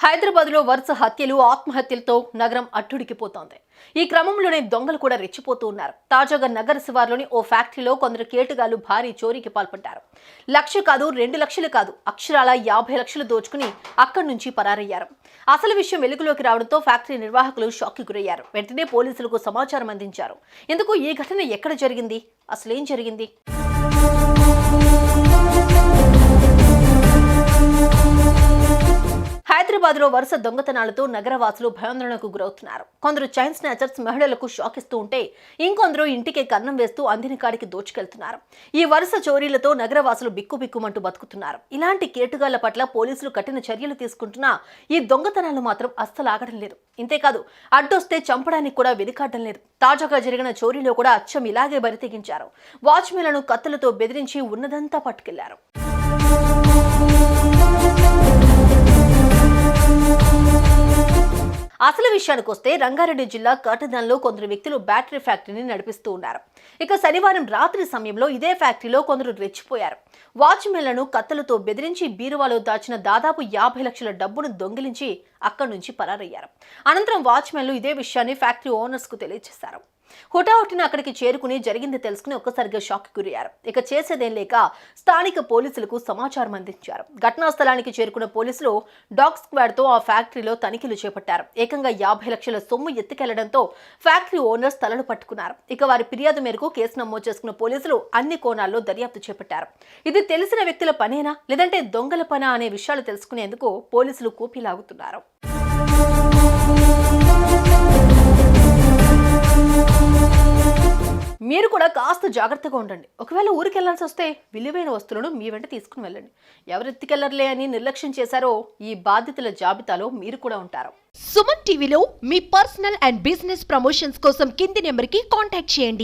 హైదరాబాద్లో వరుస హత్యలు ఆత్మహత్యలతో నగరం అట్టుడికిపోతోంది. ఈ క్రమంలోనే దొంగలు కూడా రెచ్చిపోతూ ఉన్నారు. తాజాగా నగర శివార్లోని ఓ ఫ్యాక్టరీలో కొందరు కేటుగాళ్లు భారీ చోరీకి పాల్పడ్డారు. 1,00,000 కాదు, 2 లక్షలు కాదు, అక్షరాల 50 లక్షలు దోచుకుని అక్కడి నుంచి పరారయ్యారు. అసలు విషయం వెలుగులోకి రావడంతో ఫ్యాక్టరీ నిర్వాహకులు షాక్కి గురయ్యారు. వెంటనే పోలీసులకు సమాచారం అందించారు. ఇందుకు ఈ ఘటన ఎక్కడ జరిగింది, అసలేం జరిగింది? హైదరాబాద్లో వరుస దొంగతనాలతో నగరవాసులు భయాందోళనకు గురవుతున్నారు. కొందరు చైన్ స్నాచర్స్ మహిళలకు షాక్ ఇస్తూ ఉంటే, ఇంకొందరు ఇంటికే కన్నం వేస్తూ అందిన కాడికి దోచుకెళ్తున్నారు. ఈ వరుస చోరీలతో నగరవాసులు బిక్కుబిక్కుమంటూ బతుకుతున్నారు. ఇలాంటి కేటుగాళ్ల పట్ల పోలీసులు కఠిన చర్యలు తీసుకుంటున్నా ఈ దొంగతనాలు మాత్రం అస్సలు ఆగడం లేదు. ఇంతేకాదు, అడ్డొస్తే చంపడానికి కూడా వెనుకాడడం లేదు. తాజాగా జరిగిన చోరీలో కూడా అచ్చం ఇలాగే బరితెగించారు. వాచ్మెన్లను కత్తులతో బెదిరించి ఉన్నదంతా పట్టుకెళ్లారు. అసలు విషయానికి వస్తే రంగారెడ్డి జిల్లా కాటదాన్లో కొందరు వ్యక్తులు బ్యాటరీ ఫ్యాక్టరీని నడిపిస్తూ ఉన్నారు. ఇక శనివారం రాత్రి సమయంలో ఇదే ఫ్యాక్టరీలో కొందరు రెచ్చిపోయారు. వాచ్మెన్లను కత్తులతో బెదిరించి బీరువాలో దాచిన దాదాపు 50 లక్షల డబ్బును దొంగిలించి అక్కడి నుంచి పరారయ్యారు. అనంతరం వాచ్మెన్లు ఇదే విషయాన్ని ఫ్యాక్టరీ ఓనర్స్ కు తెలియజేశారు. హుటాహుటిన అక్కడికి చేరుకుని జరిగింది తెలుసుకుని ఒక్కసారిగా షాక్ గురయ్యారు. ఇక చేసేదేం లేక స్థానిక పోలీసులకు సమాచారం అందించారు. ఘటనా స్థలానికి చేరుకున్న పోలీసులు డాగ్ స్క్వాడ్ తో ఆ ఫ్యాక్టరీలో తనిఖీలు చేపట్టారు. ఏకంగా 50 లక్షల సొమ్ము ఎత్తుకెళ్లడంతో ఫ్యాక్టరీ ఓనర్స్ తలలు పట్టుకున్నారు. ఇక వారి ఫిర్యాదు మేరకు కేసు నమోదు చేసుకున్న పోలీసులు అన్ని కోణాల్లో దర్యాప్తు చేపట్టారు. ఇది తెలిసిన వ్యక్తుల పనేనా లేదంటే దొంగల పనా అనే విషయాలు తెలుసుకునేందుకు పోలీసులు కూపీలాగుతున్నారు. మీరు కూడా కాస్త జాగ్రత్తగా ఉండండి. ఒకవేళ ఊరికి వెళ్లాల్సి వస్తే విలువైన వస్తువులను మీ వెంట తీసుకుని వెళ్ళండి. ఎవరెత్తికెళ్లర్లే అని నిర్లక్ష్యం చేశారో ఈ బాధితుల జాబితాలో మీరు కూడా ఉంటారు. సుమన్ టీవీలో మీ పర్సనల్ అండ్ బిజినెస్ ప్రమోషన్స్ కోసం కింది నెంబర్కి కాంటాక్ట్ చేయండి.